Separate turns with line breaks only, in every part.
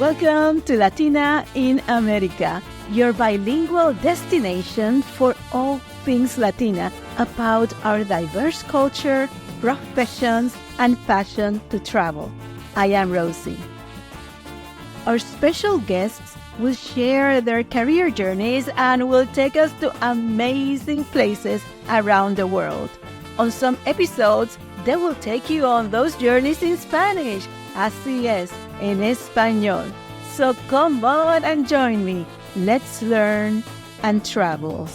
Welcome to Latina in America, your bilingual destination for all things Latina about our diverse culture, professions, and passion to travel. I am Rosie. Our special guests will share their career journeys and will take us to amazing places around the world. On some episodes, they will take you on those journeys in Spanish. Así es, en español. So come on and join me. Let's learn and travel.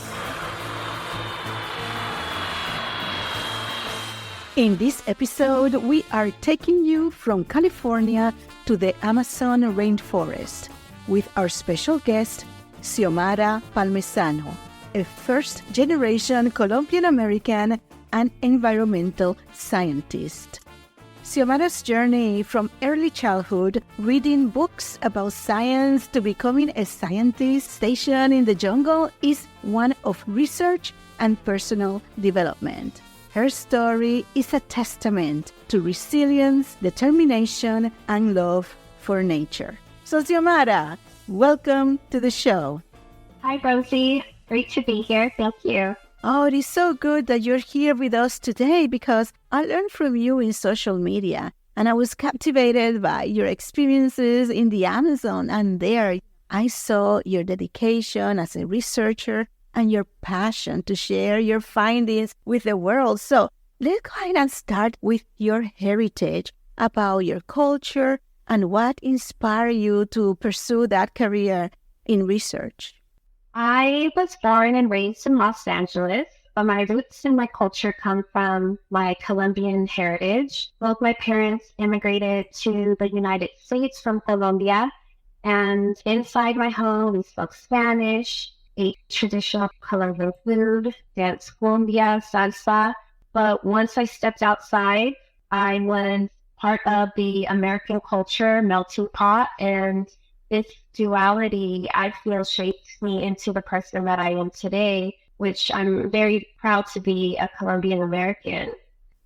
In this episode, we are taking you from California to the Amazon rainforest with our special guest, Xiomara Palmezzano, a first-generation Colombian-American and environmental scientist. Xiomara's journey from early childhood, reading books about science, to becoming a scientist stationed in the jungle is one of research and personal development. Her story is a testament to resilience, determination, and love for nature. So, Xiomara, welcome to the show.
Hi, Rosie. Great to be here. Thank you.
Oh, it is so good that you're here with us today because I learned from you in social media and I was captivated by your experiences in the Amazon. And there I saw your dedication as a researcher and your passion to share your findings with the world. So let's go ahead and start with your heritage, about your culture and what inspired you to pursue that career in research.
I was born and raised in Los Angeles, but my roots and my culture come from my Colombian heritage. Both my parents immigrated to the United States from Colombia, and inside my home, we spoke Spanish, ate traditional Colombian food, danced cumbia, salsa. But once I stepped outside, I was part of the American culture melting pot, and this duality, I feel, shaped me into the person that I am today, which I'm very proud to be a Colombian American.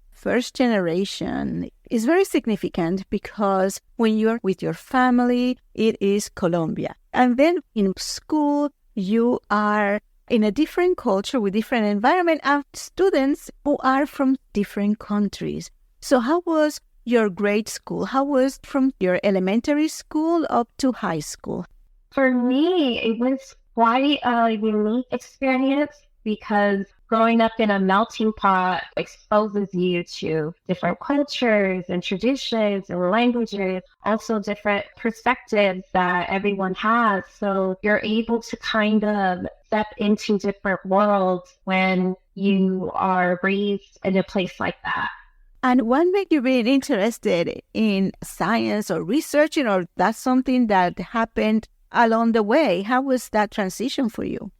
First generation is very significant because when you're with your family, it is Colombia. And then in school, you are in a different culture with different environment and students who are from different countries. So how was your grade school? How was from your elementary school up to high school?
For me, it was quite a unique experience because growing up in a melting pot exposes you to different cultures and traditions and languages, also different perspectives that everyone has. So you're able to kind of step into different worlds when you are raised in a place like that.
And what made you be interested in science or researching, or that's something that happened along the way? How was that transition for you?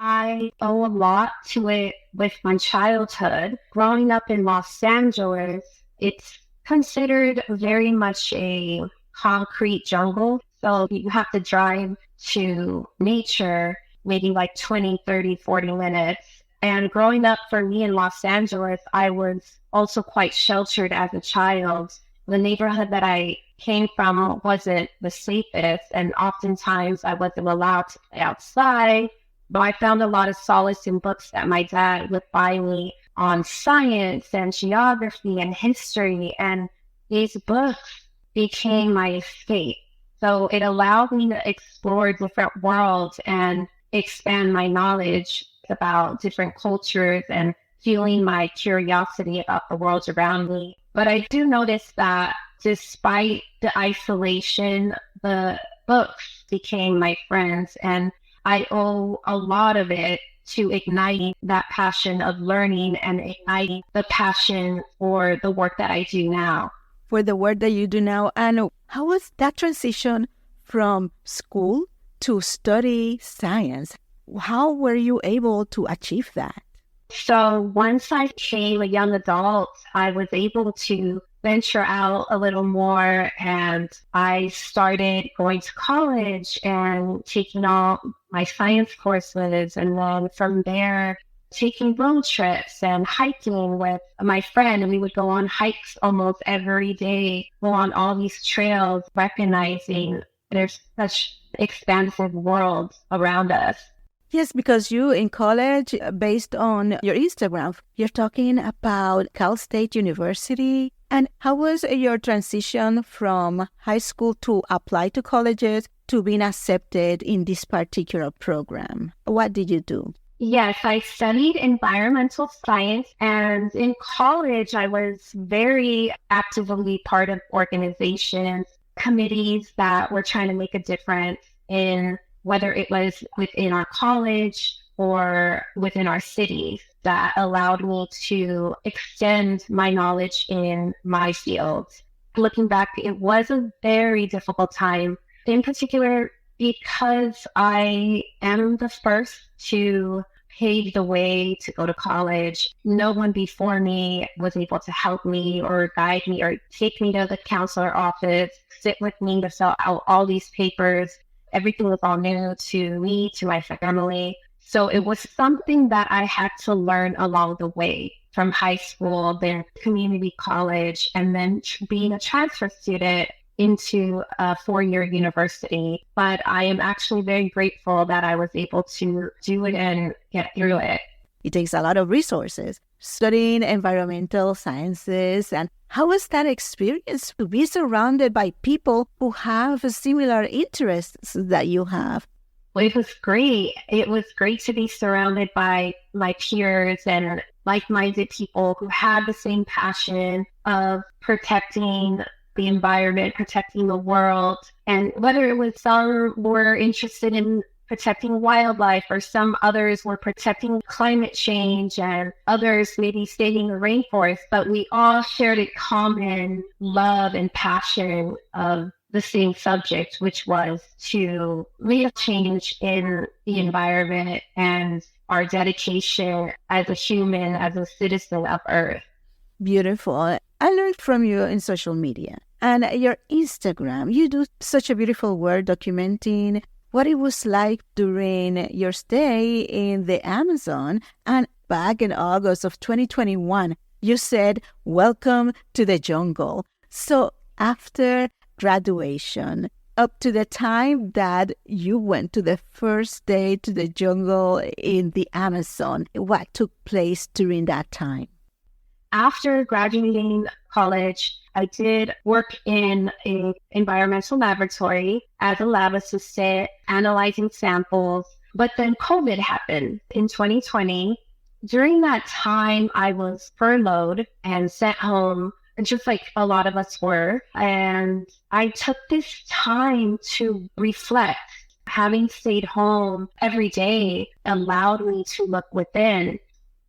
I owe a lot to it with my childhood. Growing up in Los Angeles, it's considered very much a concrete jungle. So you have to drive to nature maybe like 20, 30, 40 minutes. And growing up for me in Los Angeles, I was also quite sheltered as a child. The neighborhood that I came from wasn't the safest, and oftentimes I wasn't allowed to play outside. But I found a lot of solace in books that my dad would buy me on science and geography and history, and these books became my escape. So it allowed me to explore different worlds and expand my knowledge about different cultures and fueling my curiosity about the world around me. But I do notice that despite the isolation, the books became my friends, and I owe a lot of it to igniting that passion of learning and igniting the passion for the work that I do now.
For the work that you do now. And how was that transition from school to study science? How were you able to achieve that?
So once I became a young adult, I was able to venture out a little more, and I started going to college and taking all my science courses, and then from there taking road trips and hiking with my friend, and we would go on hikes almost every day, go on all these trails, recognizing There's such expansive world around us.
Yes, because you in college, based on your Instagram, you're talking about Cal State University. And how was your transition from high school to apply to colleges to being accepted in this particular program? What did you do?
Yes, I studied environmental science, and in college, I was very actively part of organizations, committees that were trying to make a difference in whether it was within our college or within our cities, that allowed me to extend my knowledge in my field. Looking back, it was a very difficult time, in particular because I am the first to pave the way to go to college. No one before me was able to help me or guide me or take me to the counselor office, sit with me to fill out all these papers. Everything was all new to me, to my family. So it was something that I had to learn along the way, from high school, then community college, and then being a transfer student into a 4-year university. But I am actually very grateful that I was able to do it and get through it.
It takes a lot of resources, studying environmental sciences. And how was that experience to be surrounded by people who have similar interests that you have?
Well, it was great. It was great to be surrounded by my peers and like-minded people who had the same passion of protecting the environment, protecting the world. And whether it was some were interested in protecting wildlife, or some others were protecting climate change, and others maybe saving the rainforest, but we all shared a common love and passion of the same subject, which was to make a change in the environment and our dedication as a human, as a citizen of Earth.
Beautiful. I learned from you in social media and your Instagram. You do such a beautiful work documenting what it was like during your stay in the Amazon. And back in August of 2021, you said, "Welcome to the jungle." So after graduation, up to the time that you went to the first day to the jungle in the Amazon, what took place during that time?
After graduating college, I did work in an environmental laboratory as a lab assistant, analyzing samples. But then COVID happened in 2020. During that time, I was furloughed and sent home, just like a lot of us were. And I took this time to reflect. Having stayed home every day allowed me to look within.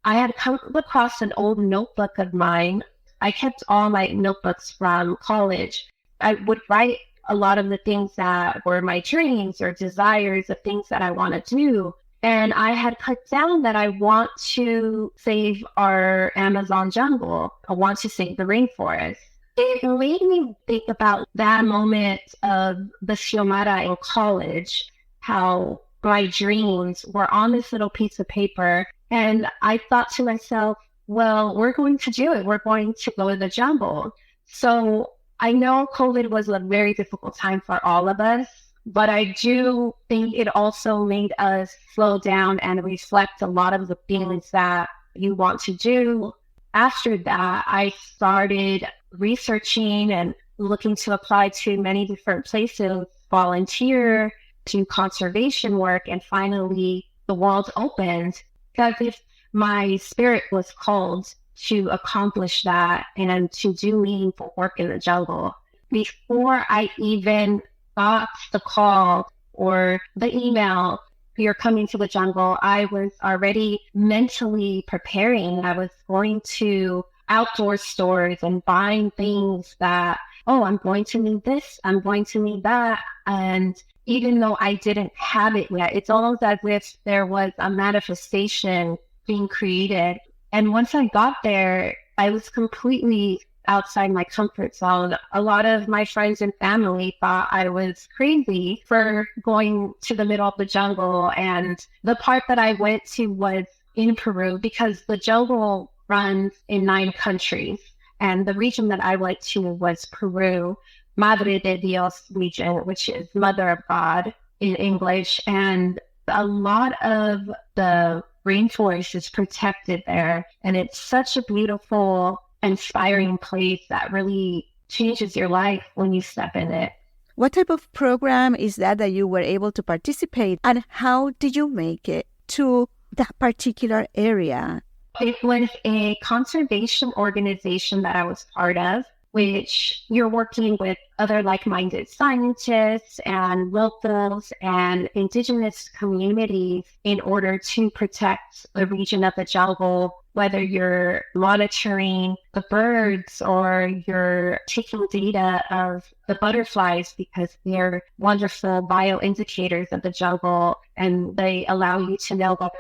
I had come across an old notebook of mine. I kept all my notebooks from college. I would write a lot of the things that were my dreams or desires of things that I want to do. And I had put down that I want to save our Amazon jungle. I want to save the rainforest. It made me think about that moment of the Xiomara in college, how my dreams were on this little piece of paper. And I thought to myself, well, we're going to do it. We're going to go to the jungle. So I know COVID was a very difficult time for all of us, but I do think it also made us slow down and reflect a lot of the things that you want to do. After that, I started researching and looking to apply to many different places, volunteer, do conservation work, and finally the world opened. Because if my spirit was called to accomplish that and to do meaningful work in the jungle, before I even got the call or the email, "You're coming to the jungle," I was already mentally preparing. I was going to outdoor stores and buying things that, oh, I'm going to need this, I'm going to need that. And even though I didn't have it yet, it's almost as if there was a manifestation being created. And once I got there, I was completely outside my comfort zone. A lot of my friends and family thought I was crazy for going to the middle of the jungle. And the part that I went to was in Peru, because the jungle runs in 9 countries. And the region that I went to was Peru. Madre de Dios region, which is Mother of God in English. And a lot of the rainforest is protected there. And it's such a beautiful, inspiring place that really changes your life when you step in it.
What type of program is that you were able to participate, and how did you make it to that particular area?
It was a conservation organization that I was part of, which you're working with other like-minded scientists and locals and indigenous communities in order to protect the region of the jungle, whether you're monitoring the birds or you're taking data of the butterflies because they're wonderful bioindicators of the jungle and they allow you to know whether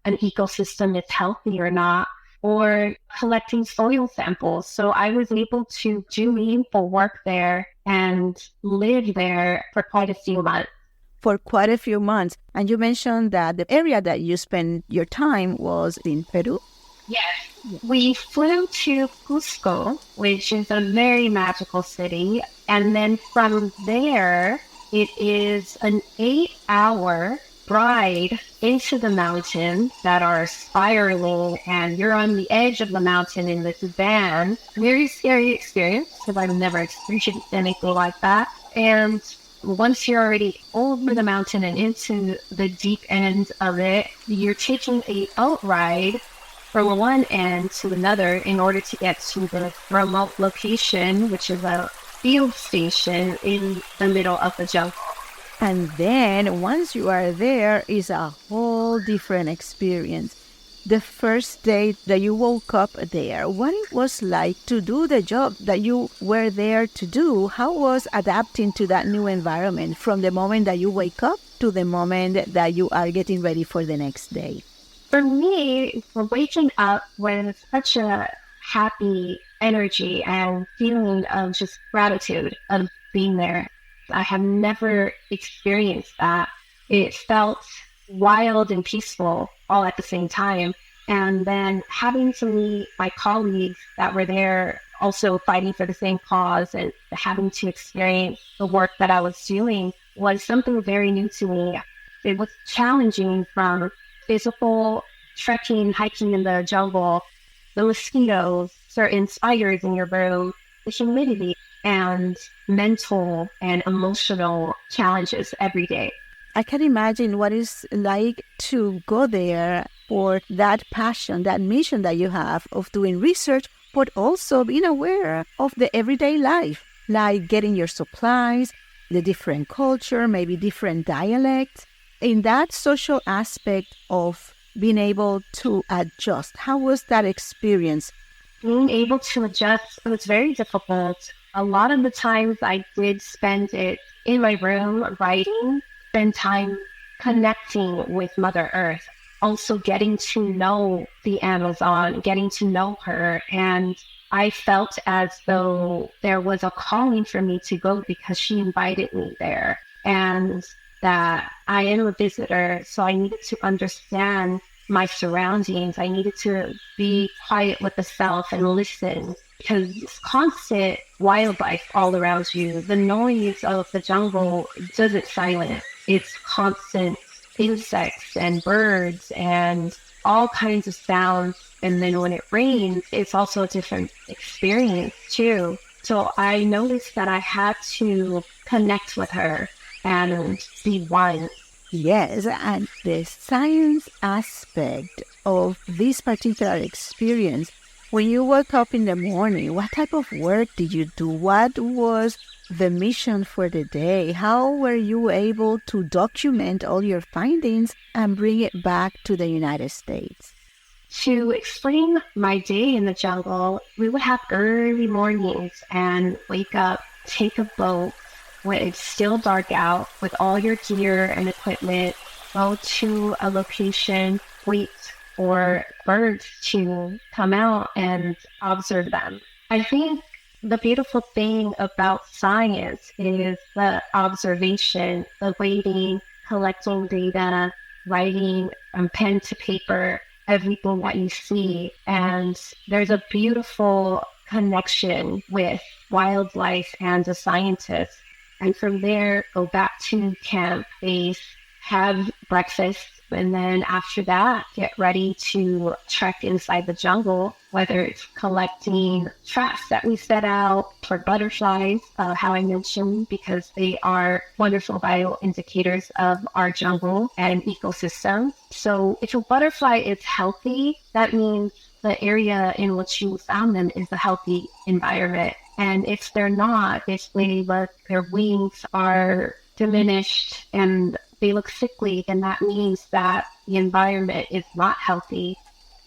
an ecosystem is healthy or not, or collecting soil samples. So I was able to do meaningful work there and live there for quite a few months.
And you mentioned that the area that you spent your time was in Peru?
Yes. We flew to Cusco, which is a very magical city. And then from there, it is an 8-hour ride into the mountains that are spiraling, and you're on the edge of the mountain in this van. Very scary experience because I've never experienced anything like that. And once you're already over the mountain and into the deep end of it, you're taking a boat ride from one end to another in order to get to the remote location, which is a field station in the middle of the jungle.
And then once you are there, is a whole different experience. The first day that you woke up there, what it was like to do the job that you were there to do, how was adapting to that new environment from the moment that you wake up to the moment that you are getting ready for the next day?
For me, waking up with such a happy energy and feeling of just gratitude of being there. I have never experienced that. It felt wild and peaceful all at the same time. And then having to meet my colleagues that were there also fighting for the same cause and having to experience the work that I was doing was something very new to me. It was challenging from physical trekking, hiking in the jungle, the mosquitoes, certain spiders in your room, the humidity, and mental and emotional challenges every day.
I can imagine what it's like to go there for that passion, that mission that you have of doing research, but also being aware of the everyday life, like getting your supplies, the different culture, maybe different dialects. In that social aspect of being able to adjust, how was that experience?
Being able to adjust was very difficult. A lot of the times I did spend it in my room writing, spend time connecting with Mother Earth, also getting to know the Amazon, getting to know her. And I felt as though there was a calling for me to go because she invited me there. And that I am a visitor, so I needed to understand my surroundings. I needed to be quiet with the self and listen, because it's constant wildlife all around you. The noise of the jungle doesn't silence. It's constant insects and birds and all kinds of sounds. And then when it rains, it's also a different experience too. So I noticed that I had to connect with her and be one.
Yes, and the science aspect of this particular experience, when you woke up in the morning, what type of work did you do? What was the mission for the day? How were you able to document all your findings and bring it back to the United States?
To explain my day in the jungle, we would have early mornings and wake up, take a boat when it's still dark out with all your gear and equipment, go to a location, wait for birds to come out and observe them. I think the beautiful thing about science is the observation, the waiting, collecting data, writing from pen to paper, everything that you see. And there's a beautiful connection with wildlife and the scientists. And from there, go back to camp base, have breakfast, and then after that, get ready to trek inside the jungle, whether it's collecting traps that we set out for butterflies, how I mentioned, because they are wonderful bioindicators of our jungle and ecosystem. So if a butterfly is healthy, that means the area in which you found them is a healthy environment. And if they're not, if their wings are diminished and they look sickly, then that means that the environment is not healthy.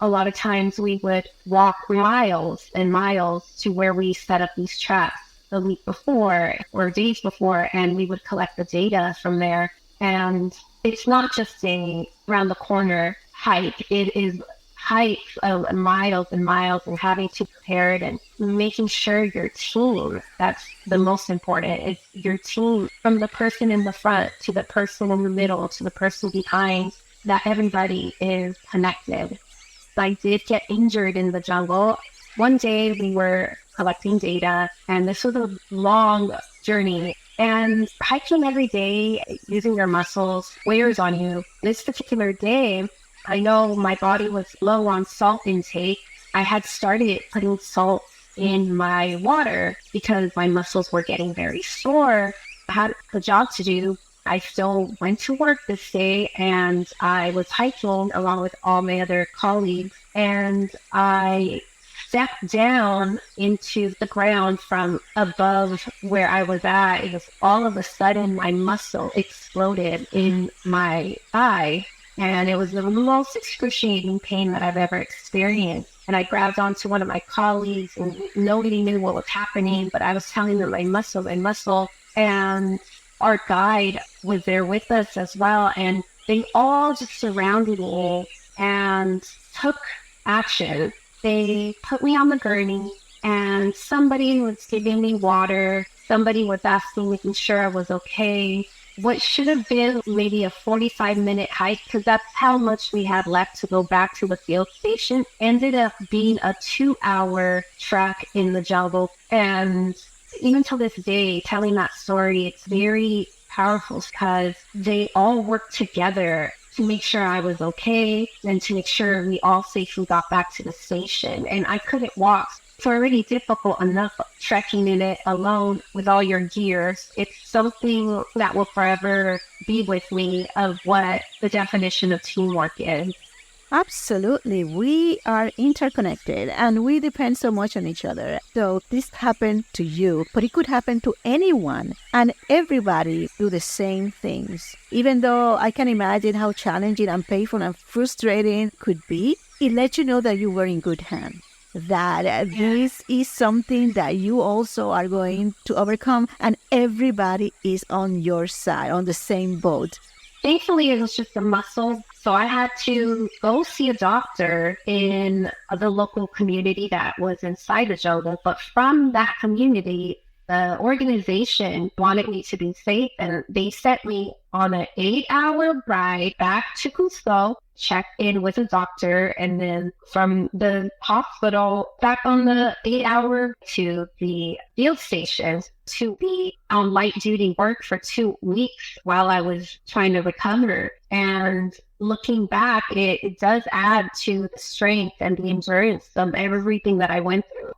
A lot of times we would walk miles and miles to where we set up these traps the week before or days before, and we would collect the data from there. And it's not just a around the corner hike. It is hikes of miles and miles, and having to prepare it and making sure your team, that's the most important. It's your team, from the person in the front to the person in the middle to the person behind, that everybody is connected. I did get injured in the jungle. One day we were collecting data, and this was a long journey. And hiking every day, using your muscles, wears on you. This particular day, I know my body was low on salt intake. I had started putting salt in my water because my muscles were getting very sore. I had a job to do. I still went to work this day, and I was hiking along with all my other colleagues, and I stepped down into the ground from above where I was at. It was all of a sudden my muscle exploded in my thigh. And it was the most excruciating pain that I've ever experienced. And I grabbed onto one of my colleagues, and nobody knew what was happening, but I was telling them my muscle. And our guide was there with us as well. And they all just surrounded me and took action. They put me on the gurney, and somebody was giving me water. Somebody was making sure I was okay. What should have been maybe a 45-minute hike, because that's how much we had left to go back to the field station, ended up being a 2-hour trek in the jungle. And even to this day, telling that story, it's very powerful because they all worked together to make sure I was okay and to make sure we all safely got back to the station. And I couldn't walk. It's already difficult enough trekking in it alone with all your gears. It's something that will forever be with me of what the definition of teamwork is.
Absolutely. We are interconnected and we depend so much on each other. So this happened to you, but it could happen to anyone, and everybody do the same things. Even though I can imagine how challenging and painful and frustrating could be, it lets you know that you were in good hands. That this is something that you also are going to overcome, and everybody is on your side, on the same boat.
Thankfully, it was just a muscle. So I had to go see a doctor in the local community that was inside the jungle. But from that community, the organization wanted me to be safe, and they sent me on an 8-hour ride back to Cusco, check in with a doctor, and then from the hospital back on the 8-hour to the field station to be on light duty work for 2 weeks while I was trying to recover. And looking back, it does add to the strength and the endurance of everything that I went through.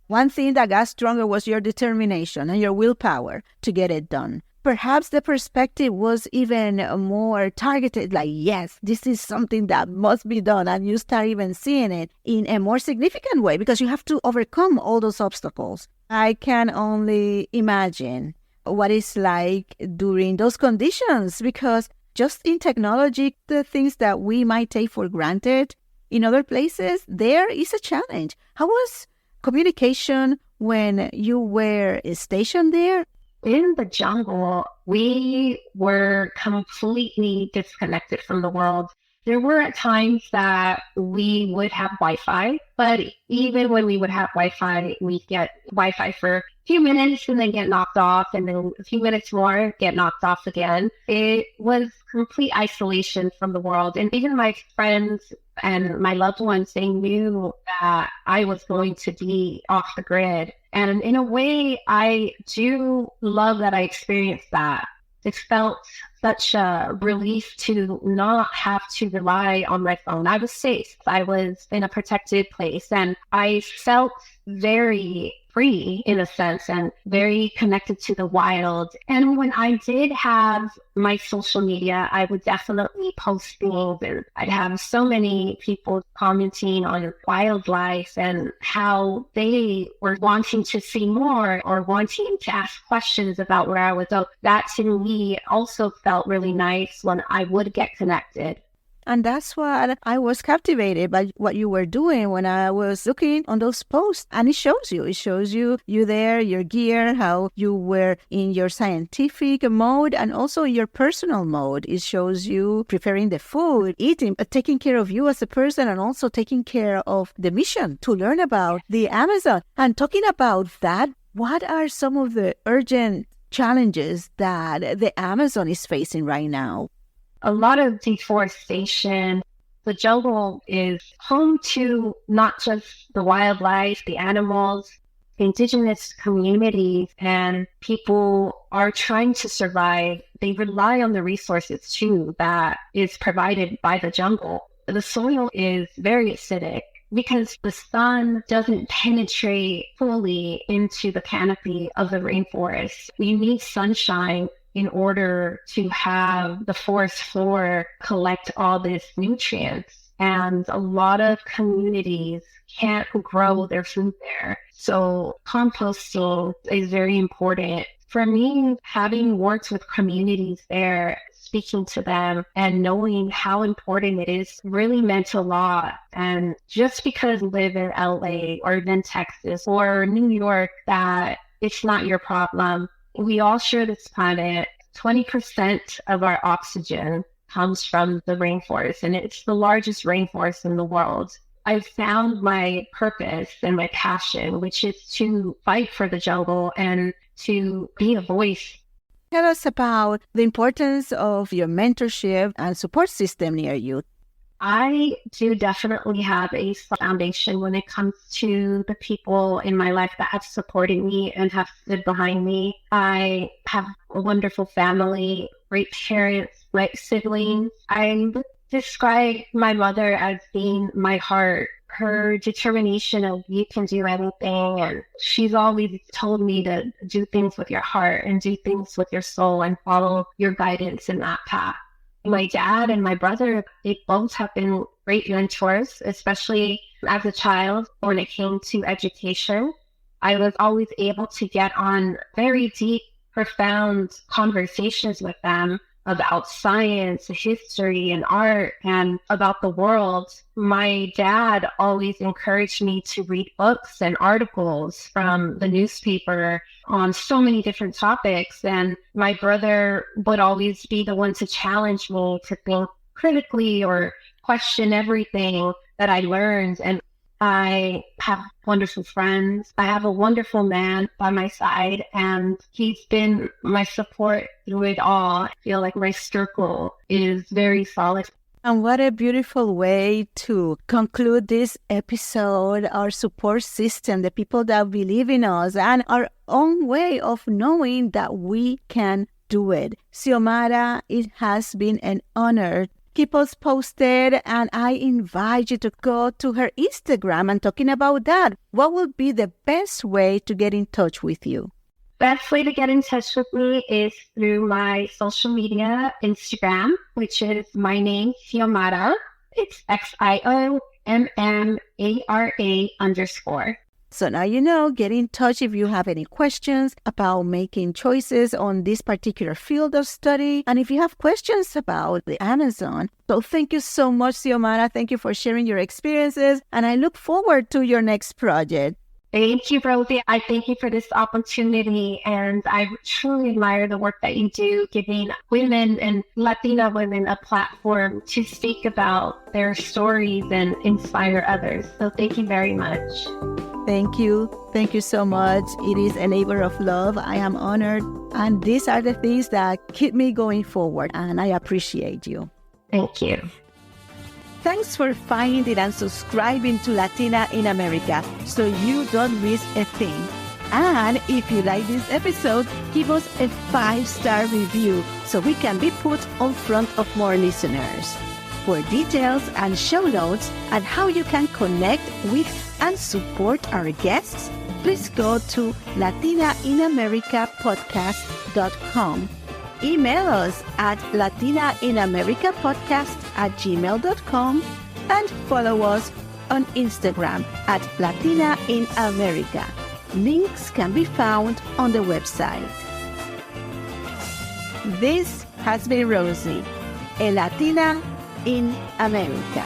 One thing that got stronger was your determination and your willpower to get it done. Perhaps the perspective was even more targeted, like, yes, this is something that must be done. And you start even seeing it in a more significant way because you have to overcome all those obstacles. I can only imagine what it's like during those conditions, because just in technology, the things that we might take for granted in other places, there is a challenge. How was communication when you were stationed there?
In the jungle, we were completely disconnected from the world. There were at times that we would have Wi-Fi, but even when we would have Wi-Fi, we'd get Wi-Fi for a few minutes and then get knocked off, and then a few minutes more, get knocked off again. It was complete isolation from the world. And even my friends And my loved ones, they knew that I was going to be off the grid. And in a way, I do love that I experienced that. It felt such a relief to not have to rely on my phone. I was safe. I was in a protected place, and I felt very free in a sense and very connected to the wild. And when I did have my social media, I would definitely post things, and I'd have so many people commenting on wildlife and how they were wanting to see more or wanting to ask questions about where I was. So that to me also felt really nice when I would get connected.
And that's what I was captivated by what you were doing when I was looking on those posts. And it shows you there, your gear, how you were in your scientific mode and also your personal mode. It shows you preparing the food, eating, taking care of you as a person, and also taking care of the mission to learn about the Amazon. And talking about that, what are some of the urgent challenges that the Amazon is facing right now?
A lot of deforestation. The jungle is home to not just the wildlife, the animals, indigenous communities, and people are trying to survive. They rely on the resources too that is provided by the jungle. The soil is very acidic because the sun doesn't penetrate fully into the canopy of the rainforest. You need sunshine in order to have the forest floor collect all these nutrients. And a lot of communities can't grow their food there. So composting is very important. For me, having worked with communities there, speaking to them and knowing how important it is really meant a lot. And just because you live in LA or in Texas or New York, that it's not your problem. We all share this planet. 20% of our oxygen comes from the rainforest, and it's the largest rainforest in the world. I've found my purpose and my passion, which is to fight for the jungle and to be a voice.
Tell us about the importance of your mentorship and support system near you.
I do definitely have a foundation when it comes to the people in my life that have supported me and have stood behind me. I have a wonderful family, great parents, great siblings. I would describe my mother as being my heart. Her determination of you can do anything, and she's always told me to do things with your heart and do things with your soul and follow your guidance in that path. My dad and my brother, they both have been great mentors, especially as a child when it came to education. I was always able to get on very deep, profound conversations with them about science, history, and art, and about the world. My dad always encouraged me to read books and articles from the newspaper on so many different topics. And my brother would always be the one to challenge me to think critically or question everything that I learned. And I have wonderful friends. I have a wonderful man by my side, and he's been my support through it all. I feel like my circle is very solid.
And what a beautiful way to conclude this episode, our support system, the people that believe in us, and our own way of knowing that we can do it. Xiomara, it has been an honor. Keep us posted, and I invite you to go to her Instagram and talking about that. What would be the best way to get in touch with you?
Best way to get in touch with me is through my social media Instagram, which is my name, Xiomara. It's XIOMMARA_.
So now you know, get in touch if you have any questions about making choices on this particular field of study. And if you have questions about the Amazon. So thank you so much, Xiomara. Thank you for sharing your experiences. And I look forward to your next project.
Thank you, Rosie. I thank you for this opportunity. And I truly admire the work that you do, giving women and Latina women a platform to speak about their stories and inspire others. So thank you very much.
Thank you. Thank you so much. It is a labor of love. I am honored. And these are the things that keep me going forward. And I appreciate you.
Thank you.
Thanks for finding and subscribing to Latina in America so you don't miss a thing. And if you like this episode, give us a 5-star review so we can be put on front of more listeners. For details and show notes and how you can connect with and support our guests, please go to latinainamericapodcast.com. Email us at latinainamericapodcast@gmail.com and follow us on Instagram at Latina in America. Links can be found on the website. This has been Rosie, a Latina in America.